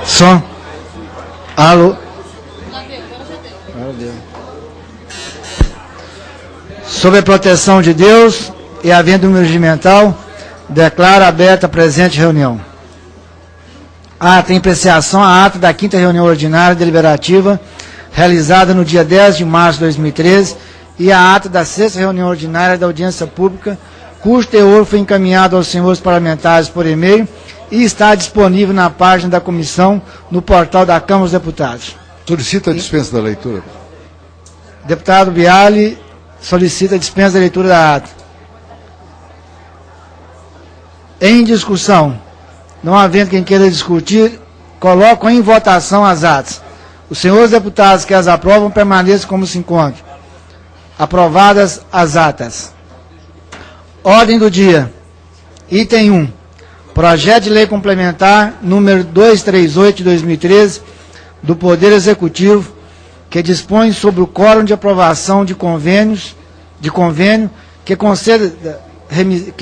Som. Alô. Sob a proteção de Deus e havendo número regimental, declaro aberta a presente reunião. Ata em apreciação a ata da 5ª reunião ordinária deliberativa, realizada no dia 10 de março de 2013, e a ata da 6ª reunião ordinária da audiência pública, cujo teor foi encaminhado aos senhores parlamentares por e-mail e está disponível na página da comissão no portal da Câmara dos Deputados. Solicita a dispensa da leitura. Deputado Biali solicita a dispensa da leitura da ata. Em discussão, não havendo quem queira discutir, coloco em votação as atas. Os senhores deputados que as aprovam permaneçam como se encontram. Aprovadas as atas. Ordem do dia. Item 1. Projeto de Lei Complementar número 238 de 2013 do Poder Executivo, que dispõe sobre o quórum de aprovação de convênio que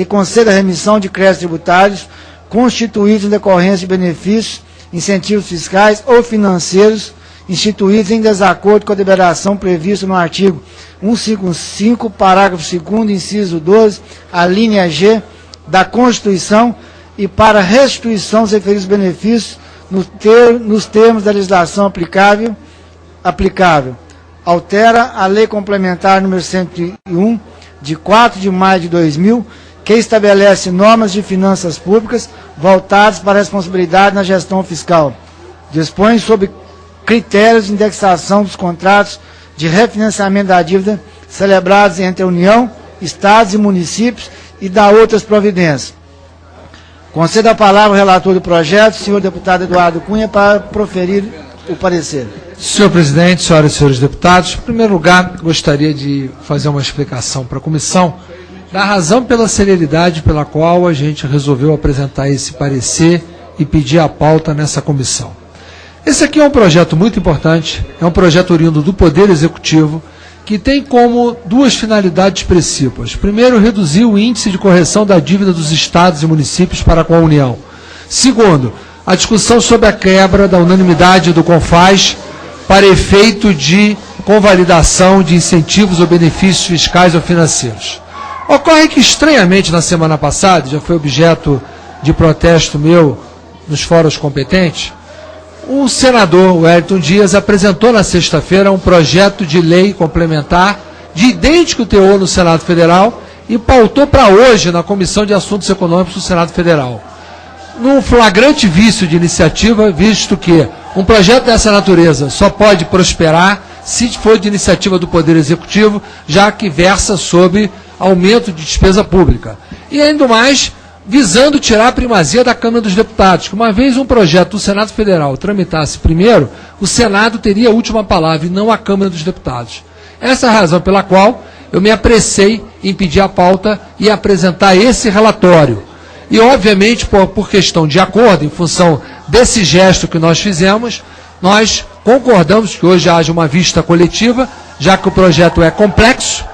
conceda remissão de créditos tributários constituídos em decorrência de benefícios, incentivos fiscais ou financeiros instituídos em desacordo com a deliberação prevista no artigo 155, parágrafo 2º, inciso 12, a linha G da Constituição, e para restituição dos referidos benefícios nos termos da legislação aplicável. Altera a Lei Complementar número 101, de 4 de maio de 2000, que estabelece normas de finanças públicas voltadas para a responsabilidade na gestão fiscal. Dispõe sobre critérios de indexação dos contratos de refinanciamento da dívida celebrados entre a União, Estados e municípios e dá outras providências. Concedo a palavra ao relator do projeto, senhor deputado Eduardo Cunha, para proferir o parecer. Senhor presidente, senhoras e senhores deputados, em primeiro lugar, gostaria de fazer uma explicação para a comissão da razão pela celeridade pela qual a gente resolveu apresentar esse parecer e pedir a pauta nessa comissão. Esse aqui é um projeto muito importante, é um projeto oriundo do Poder Executivo, que tem como duas finalidades expressivas. Primeiro, reduzir o índice de correção da dívida dos estados e municípios para com a União. Segundo, a discussão sobre a quebra da unanimidade do CONFAS para efeito de convalidação de incentivos ou benefícios fiscais ou financeiros. Ocorre que, estranhamente, na semana passada, já foi objeto de protesto meu nos fóruns competentes, o senador Wellington Dias apresentou na sexta-feira um projeto de lei complementar de idêntico teor no Senado Federal e pautou para hoje na Comissão de Assuntos Econômicos do Senado Federal. Num flagrante vício de iniciativa, visto que um projeto dessa natureza só pode prosperar se for de iniciativa do Poder Executivo, já que versa sobre aumento de despesa pública. E ainda mais, visando tirar a primazia da Câmara dos Deputados, que uma vez um projeto do Senado Federal tramitasse primeiro, o Senado teria a última palavra e não a Câmara dos Deputados. Essa é a razão pela qual eu me apressei em pedir a pauta e apresentar esse relatório. E, obviamente, por questão de acordo, em função desse gesto que nós fizemos, nós concordamos que hoje haja uma vista coletiva, já que o projeto é complexo,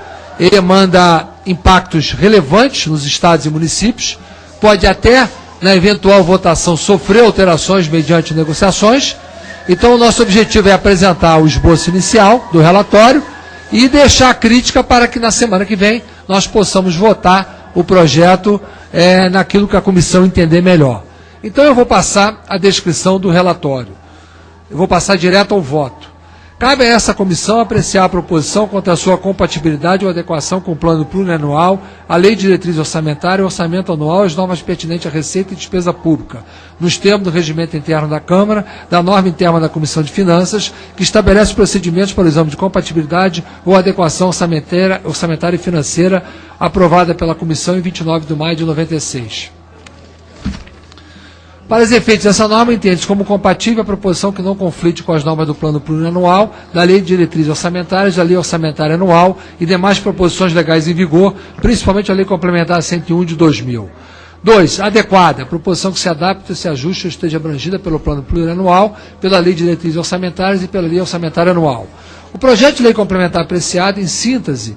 ele demanda impactos relevantes nos estados e municípios, pode até, na eventual votação, sofrer alterações mediante negociações. Então, o nosso objetivo é apresentar o esboço inicial do relatório e deixar a crítica para que, na semana que vem, nós possamos votar o projeto naquilo que a comissão entender melhor. Então, eu vou passar a descrição do relatório. Eu vou passar direto ao voto. Cabe a essa comissão apreciar a proposição quanto à sua compatibilidade ou adequação com o plano plurianual, a lei de diretriz orçamentária, o orçamento anual e as normas pertinentes à receita e despesa pública, nos termos do regimento interno da Câmara, da norma interna da Comissão de Finanças, que estabelece procedimentos para o exame de compatibilidade ou adequação orçamentária e financeira, aprovada pela Comissão em 29 de maio de 96. Para os efeitos dessa norma, entende-se como compatível a proposição que não conflite com as normas do Plano Plurianual, da Lei de Diretrizes Orçamentárias, da Lei Orçamentária Anual e demais proposições legais em vigor, principalmente a Lei Complementar 101 de 2000. 2. Adequada, a proposição que se adapte, se ajuste ou esteja abrangida pelo Plano Plurianual, pela Lei de Diretrizes Orçamentárias e pela Lei Orçamentária Anual. O projeto de lei complementar apreciado, em síntese,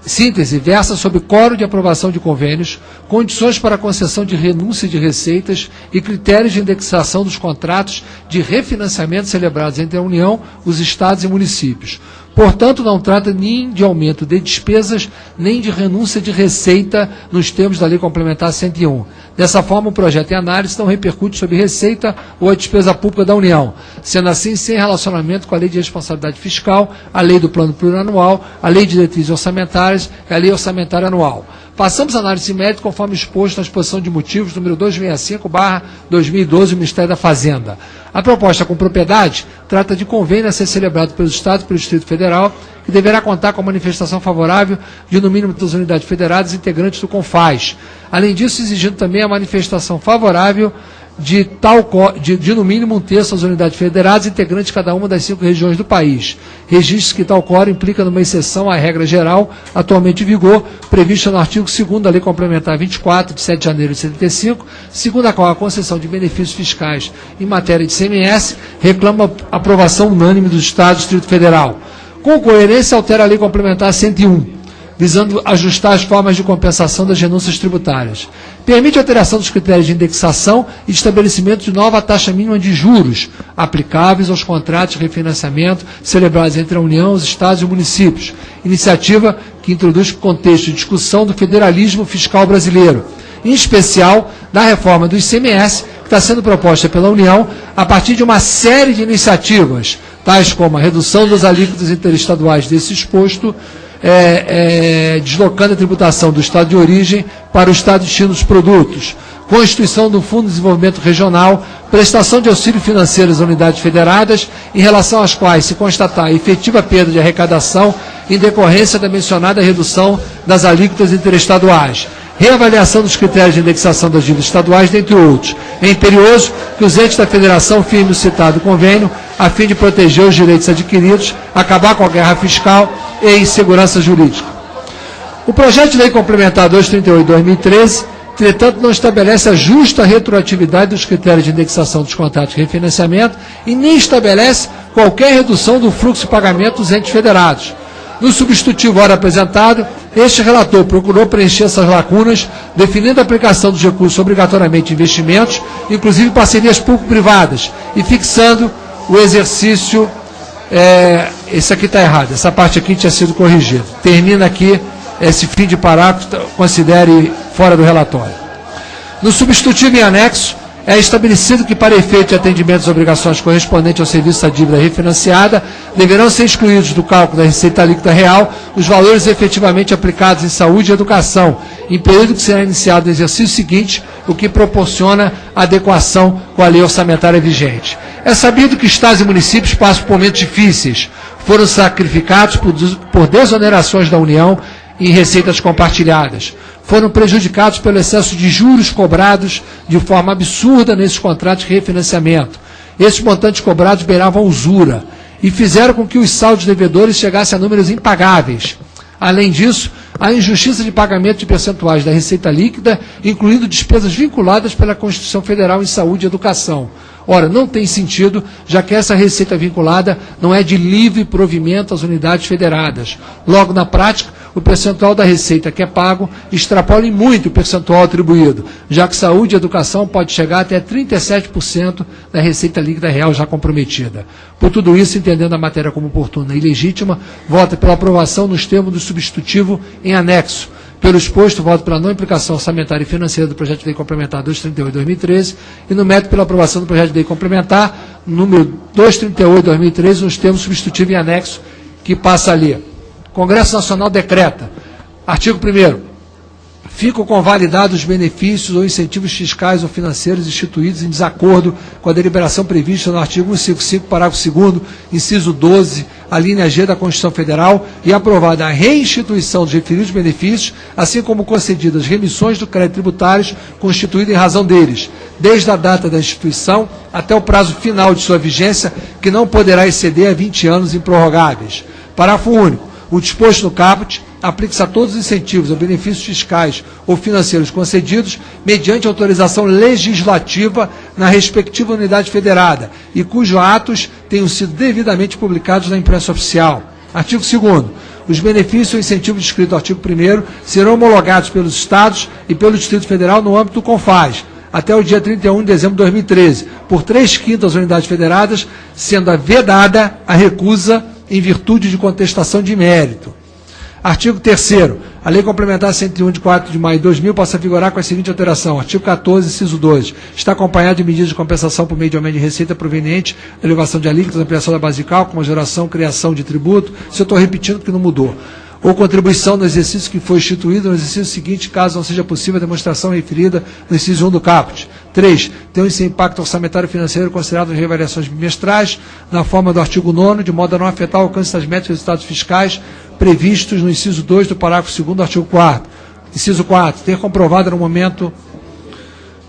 síntese versa sobre quórum de aprovação de convênios, condições para a concessão de renúncia de receitas e critérios de indexação dos contratos de refinanciamento celebrados entre a União, os Estados e municípios. Portanto, não trata nem de aumento de despesas, nem de renúncia de receita nos termos da Lei Complementar 101. Dessa forma, o projeto em análise não repercute sobre receita ou a despesa pública da União, sendo assim sem relacionamento com a Lei de Responsabilidade Fiscal, a Lei do Plano Plurianual, a Lei de Diretrizes Orçamentárias e a Lei Orçamentária Anual. Passamos à análise de mérito conforme exposto na exposição de motivos número 265/2012 do Ministério da Fazenda. A proposta com propriedade trata de convênio a ser celebrado pelos Estados e pelo Distrito Federal, que deverá contar com a manifestação favorável de no mínimo das unidades federadas integrantes do CONFAS. Além disso, exigindo também a manifestação favorável de no mínimo um terço das unidades federadas integrantes de cada uma das 5 regiões do país. Registro que tal quórum implica numa exceção à regra geral atualmente em vigor, prevista no artigo 2º da Lei Complementar 24, de 7 de janeiro de 75, segundo a qual a concessão de benefícios fiscais em matéria de ICMS reclama aprovação unânime dos Estados e do Distrito Federal. Com coerência, altera a Lei Complementar 101, visando ajustar as formas de compensação das renúncias tributárias. Permite a alteração dos critérios de indexação e de estabelecimento de nova taxa mínima de juros aplicáveis aos contratos de refinanciamento celebrados entre a União, os Estados e os municípios. Iniciativa que introduz contexto de discussão do federalismo fiscal brasileiro, em especial da reforma do ICMS, que está sendo proposta pela União a partir de uma série de iniciativas, tais como a redução dos alíquotas interestaduais desse exposto, deslocando a tributação do Estado de origem para o Estado de destino dos produtos, constituição do Fundo de Desenvolvimento Regional, prestação de auxílio financeiro às unidades federadas, em relação às quais se constatar a efetiva perda de arrecadação em decorrência da mencionada redução das alíquotas interestaduais, reavaliação dos critérios de indexação das dívidas estaduais, dentre outros. É imperioso que os entes da Federação firmem o citado convênio a fim de proteger os direitos adquiridos, acabar com a guerra fiscal e insegurança jurídica. O projeto de lei complementar 238/2013, entretanto, não estabelece a justa retroatividade dos critérios de indexação dos contratos de refinanciamento e nem estabelece qualquer redução do fluxo de pagamento dos entes federados. No substitutivo ora apresentado, este relator procurou preencher essas lacunas, definindo a aplicação dos recursos obrigatoriamente em investimentos, inclusive parcerias público-privadas, e fixando o exercício. Esse aqui está errado, essa parte aqui tinha sido corrigida. Termina aqui esse fim de parágrafo, considere fora do relatório. No substitutivo em anexo, é estabelecido que, para efeito de atendimento às obrigações correspondentes ao serviço da dívida refinanciada, deverão ser excluídos do cálculo da receita líquida real os valores efetivamente aplicados em saúde e educação, em período que será iniciado no exercício seguinte, o que proporciona adequação com a lei orçamentária vigente. É sabido que estados e municípios passam por momentos difíceis, foram sacrificados por desonerações da União em receitas compartilhadas, foram prejudicados pelo excesso de juros cobrados de forma absurda nesses contratos de refinanciamento. Esses montantes cobrados beiravam a usura e fizeram com que os saldos devedores chegassem a números impagáveis. Além disso, a injustiça de pagamento de percentuais da receita líquida, incluindo despesas vinculadas pela Constituição Federal em saúde e educação. Ora, não tem sentido, já que essa receita vinculada não é de livre provimento às unidades federadas. Logo, na prática, o percentual da receita que é pago extrapola em muito o percentual atribuído, já que saúde e educação pode chegar até 37% da receita líquida real já comprometida. Por tudo isso, entendendo a matéria como oportuna e legítima, vota pela aprovação nos termos do substitutivo em anexo. Pelo exposto, voto pela não implicação orçamentária e financeira do projeto de lei complementar 238/2013 e no mérito pela aprovação do projeto de lei complementar número 238/2013 nos termos substitutivo em anexo, que passa ali. Congresso Nacional decreta, artigo 1º, ficam convalidados os benefícios ou incentivos fiscais ou financeiros instituídos em desacordo com a deliberação prevista no artigo 155, parágrafo 2º, inciso 12, a linha G da Constituição Federal, e aprovada a reinstituição dos referidos benefícios, assim como concedidas remissões do crédito tributários constituído em razão deles, desde a data da instituição até o prazo final de sua vigência, que não poderá exceder a 20 anos improrrogáveis. Parágrafo único. O disposto no caput aplica-se a todos os incentivos ou benefícios fiscais ou financeiros concedidos mediante autorização legislativa na respectiva unidade federada e cujos atos tenham sido devidamente publicados na imprensa oficial. Artigo 2º. Os benefícios ou incentivos descritos no artigo 1º serão homologados pelos Estados e pelo Distrito Federal no âmbito do CONFAS, até o dia 31 de dezembro de 2013, por 3/5 das unidades federadas, sendo vedada a recusa em virtude de contestação de mérito. Artigo 3º. A Lei Complementar 101, de 4 de maio de 2000, passa a vigorar com a seguinte alteração. Artigo 14, inciso 2. Está acompanhado de medidas de compensação por meio de aumento de receita proveniente da elevação de alíquotas, ampliação da base de cálculo, majoração, criação de tributo. Se eu estou repetindo que não mudou. Ou contribuição no exercício que foi instituído no exercício seguinte, caso não seja possível a demonstração referida no inciso 1 do caput. 3. Tem esse impacto orçamentário e financeiro considerado as revaliações bimestrais, na forma do artigo 9º, de modo a não afetar o alcance das metas e resultados fiscais previstos no inciso 2 do parágrafo 2º do artigo 4º. Inciso 4. Ter comprovado no momento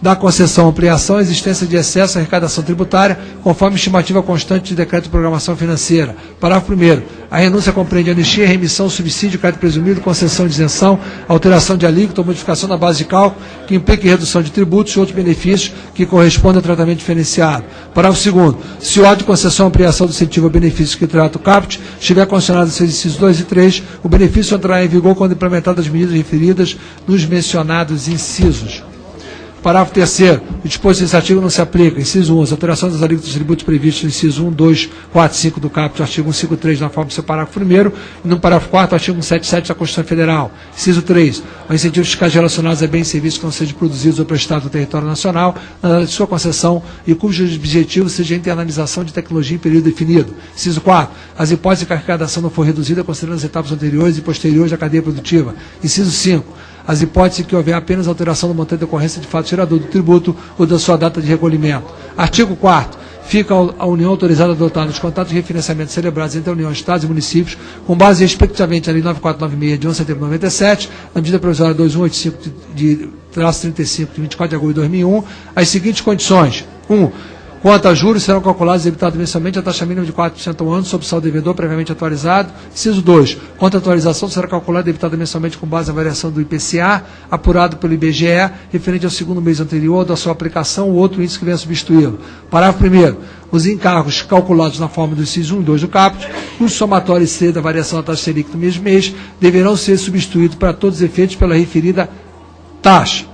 da concessão, ampliação, existência de excesso à arrecadação tributária, conforme estimativa constante de decreto de programação financeira. Parágrafo 1º. A renúncia compreende anistia, remissão, subsídio, crédito presumido, concessão de isenção, alteração de alíquota ou modificação da base de cálculo, que implique redução de tributos e outros benefícios que correspondam ao tratamento diferenciado. Parágrafo 2º. Se o ato de concessão ou ampliação do incentivo a benefício que trata o caput estiver condicionado aos seus incisos 2 e 3, o benefício entrará em vigor quando implementadas as medidas referidas nos mencionados incisos. Parágrafo 3º. O disposto nesse artigo não se aplica. Inciso 1. As alterações das alíquotas de tributos previstos no inciso 1, 2, 4, 5 do caput, artigo 153, na forma do seu parágrafo 1º, e no parágrafo 4º, artigo 177 da Constituição Federal. Inciso 3. Os incentivos fiscais relacionados a bens e serviços que não sejam produzidos ou prestados no território nacional, na data de sua concessão, e cujo objetivo seja a internalização de tecnologia em período definido. Inciso 4. As hipóteses de que a arrecadação não for reduzida, considerando as etapas anteriores e posteriores da cadeia produtiva. Inciso 5. As hipóteses em que houver apenas alteração do montante de ocorrência de fato gerador do tributo ou da sua data de recolhimento. Artigo 4º. Fica a União autorizada a adotar nos contratos de refinanciamento celebrados entre a União, Estados e municípios, com base respectivamente na Lei 9496 de 11 de setembro de 97, na medida provisória 2185 de 35 de 24 de agosto de 2001, as seguintes condições. 1. Quanto a juros, serão calculados e debitados mensalmente a taxa mínima de 4% ao ano sobre o saldo devedor previamente atualizado. Inciso 2. Quanto à atualização, será calculada e debitada mensalmente com base na variação do IPCA, apurado pelo IBGE, referente ao segundo mês anterior da sua aplicação ou outro índice que venha substituí-lo. Parágrafo 1º. Os encargos calculados na forma do inciso 1 e 2 do caput, cujo somatório exceda a variação da taxa Selic do mesmo mês, deverão ser substituídos para todos os efeitos pela referida taxa.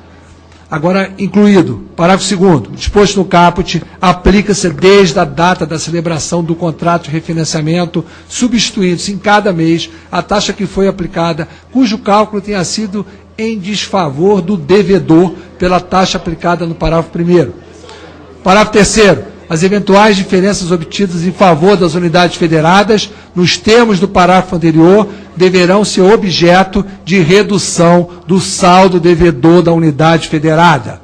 Agora, incluído, parágrafo 2º, disposto no caput, aplica-se desde a data da celebração do contrato de refinanciamento, substituindo-se em cada mês a taxa que foi aplicada, cujo cálculo tenha sido em desfavor do devedor pela taxa aplicada no parágrafo 1º. Parágrafo 3º. As eventuais diferenças obtidas em favor das unidades federadas, nos termos do parágrafo anterior, deverão ser objeto de redução do saldo devedor da unidade federada.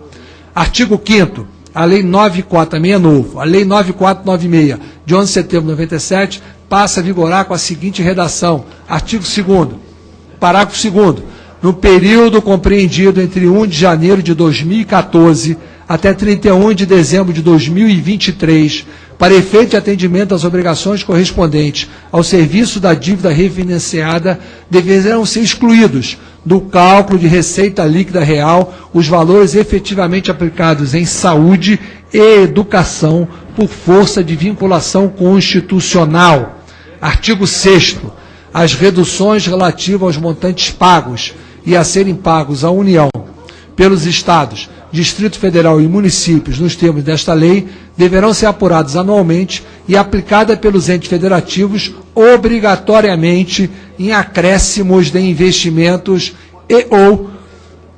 Artigo 5º. A Lei 94, também é novo, a Lei 9496, de 11 de setembro de 97, passa a vigorar com a seguinte redação. Artigo 2º. Parágrafo 2º. No período compreendido entre 1 de janeiro de 2014 até 31 de dezembro de 2023, para efeito de atendimento às obrigações correspondentes ao serviço da dívida refinanciada, deverão ser excluídos do cálculo de receita líquida real os valores efetivamente aplicados em saúde e educação por força de vinculação constitucional. Artigo 6º. As reduções relativas aos montantes pagos e a serem pagos à União pelos Estados, Distrito Federal e municípios, nos termos desta lei, deverão ser apurados anualmente e aplicadas pelos entes federativos obrigatoriamente em acréscimos de investimentos e ou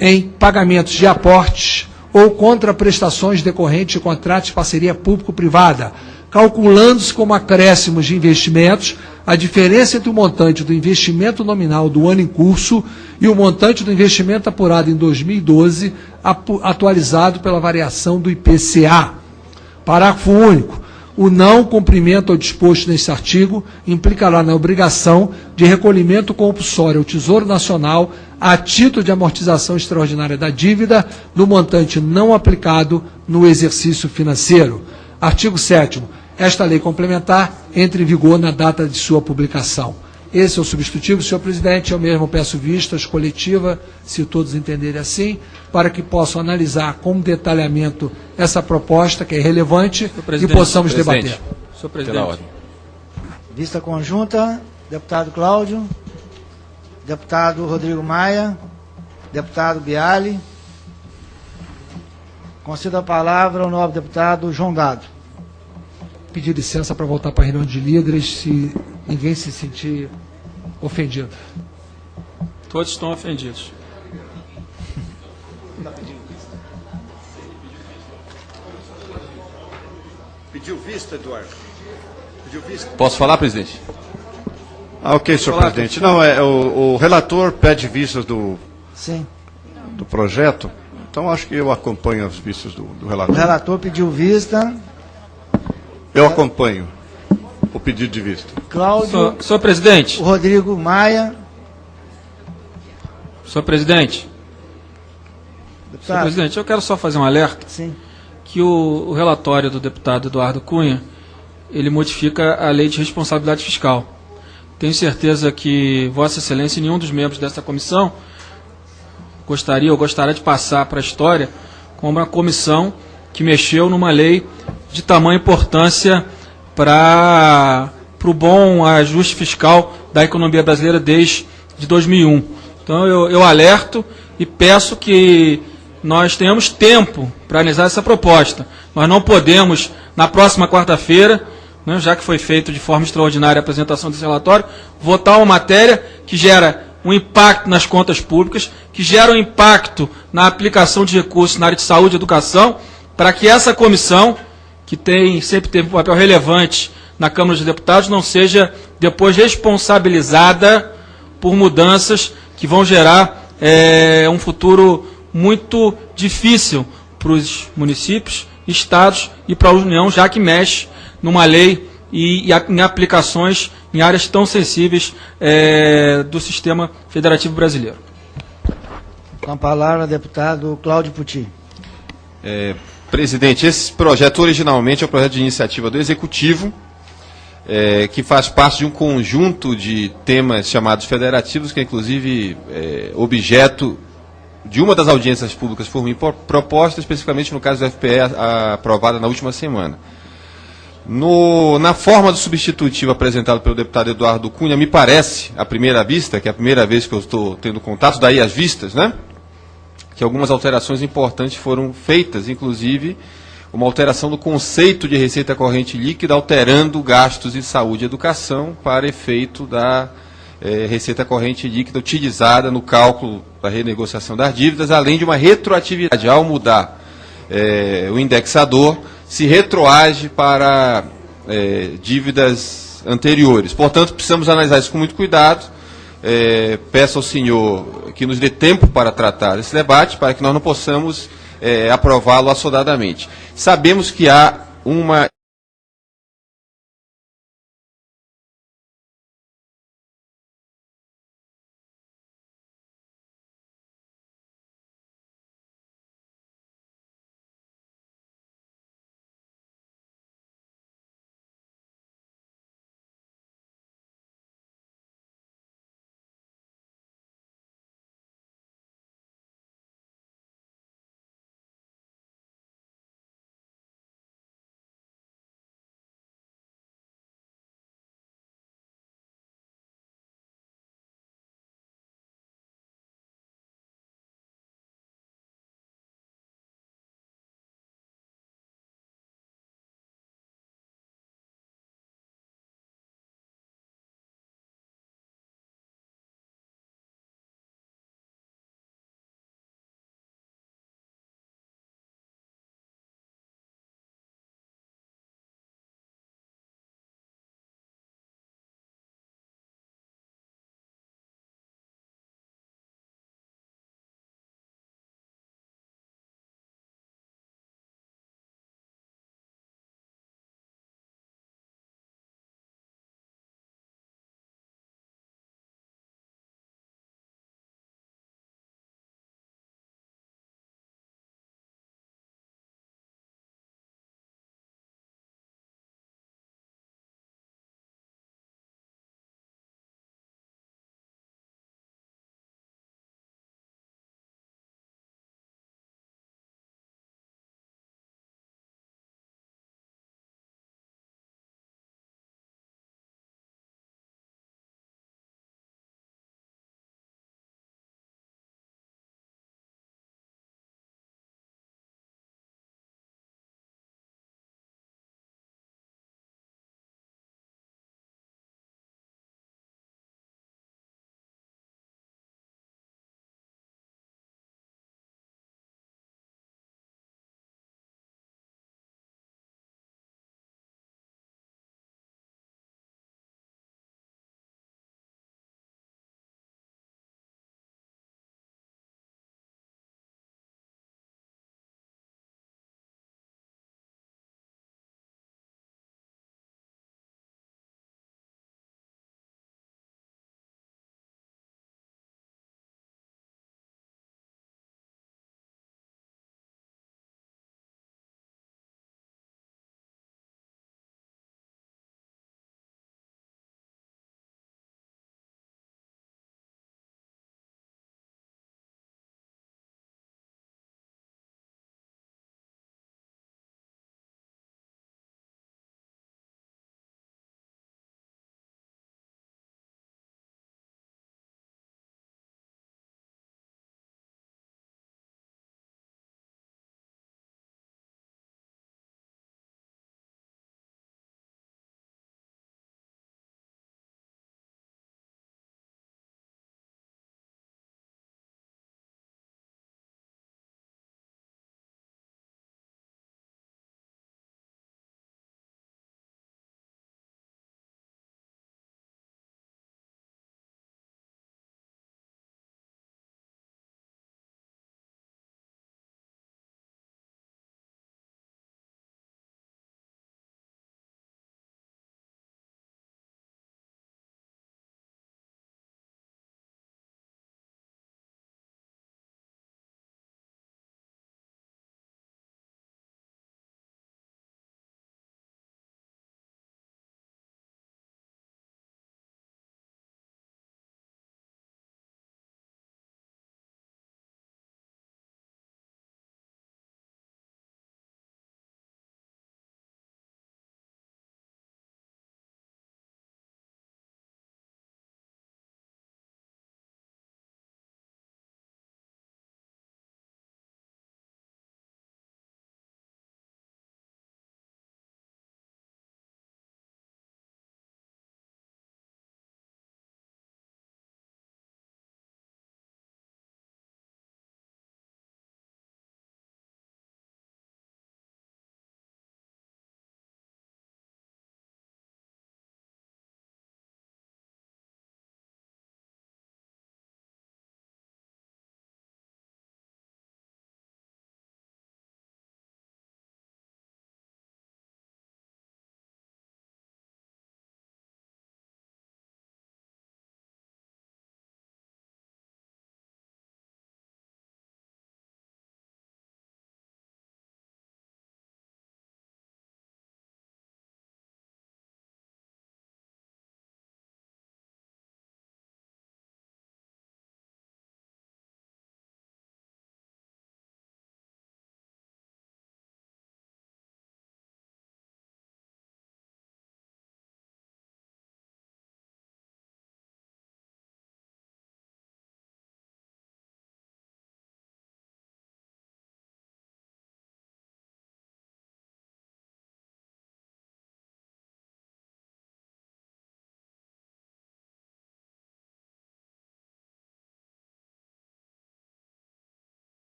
em pagamentos de aportes ou contraprestações decorrentes de contratos de parceria público-privada, calculando-se como acréscimos de investimentos a diferença entre o montante do investimento nominal do ano em curso e o montante do investimento apurado em 2012, atualizado pela variação do IPCA. Parágrafo único. O não cumprimento ao disposto neste artigo implicará na obrigação de recolhimento compulsório ao Tesouro Nacional a título de amortização extraordinária da dívida do montante não aplicado no exercício financeiro. Artigo 7º. Esta lei complementar entra em vigor na data de sua publicação. Esse é o substitutivo, senhor presidente. Eu mesmo peço vistas coletiva, se todos entenderem assim, para que possam analisar com detalhamento essa proposta, que é relevante, e possamos debater. Senhor presidente. Vista conjunta, deputado Cláudio. Deputado Rodrigo Maia. Deputado Biali. Concedo a palavra ao nobre deputado João Dado. Pedir licença para voltar para a reunião de líderes, se ninguém se sentir ofendido. Todos estão ofendidos. Pediu vista, Eduardo? Pediu vista? Posso falar, presidente? Ok, senhor presidente. Não, o relator pede vistas do Sim. projeto, então acho que eu acompanho as vistas do O relator. relator pediu vista. Eu acompanho o pedido de vista. Cláudio. Senhor presidente, O Rodrigo Maia. senhor presidente, senhor Deputado. presidente, eu quero só fazer um alerta Sim. que o relatório do deputado Eduardo Cunha, ele modifica a lei de responsabilidade fiscal. Tenho certeza que Vossa Excelência e nenhum dos membros dessa comissão gostaria de passar para a história como uma comissão que mexeu numa lei de tamanha importância para o bom ajuste fiscal da economia brasileira desde 2001. Então eu alerto e peço que nós tenhamos tempo para analisar essa proposta. Nós não podemos, na próxima quarta-feira, né, já que foi feito de forma extraordinária a apresentação desse relatório, votar uma matéria que gera um impacto nas contas públicas, que gera um impacto na aplicação de recursos na área de saúde e educação, para que essa comissão, que sempre teve um papel relevante na Câmara dos Deputados, não seja depois responsabilizada por mudanças que vão gerar um futuro muito difícil para os municípios, estados e para a União, já que mexe numa lei e em aplicações em áreas tão sensíveis do sistema federativo brasileiro. Com a palavra, deputado Cláudio Puti. Presidente, esse projeto originalmente é um projeto de iniciativa do Executivo, que faz parte de um conjunto de temas chamados federativos, que é inclusive objeto de uma das audiências públicas por mim proposta, especificamente no caso do FPE, aprovada na última semana. Na forma do substitutivo apresentado pelo deputado Eduardo Cunha, me parece, à primeira vista, que é a primeira vez que eu estou tendo contato, daí as vistas, né? Que algumas alterações importantes foram feitas, inclusive uma alteração do conceito de receita corrente líquida, alterando gastos em saúde e educação para efeito da receita corrente líquida utilizada no cálculo da renegociação das dívidas, além de uma retroatividade. Ao mudar o indexador, se retroage para dívidas anteriores. Portanto, precisamos analisar isso com muito cuidado. Peço ao senhor que nos dê tempo para tratar esse debate, para que nós não possamos aprová-lo assodadamente. Sabemos que há uma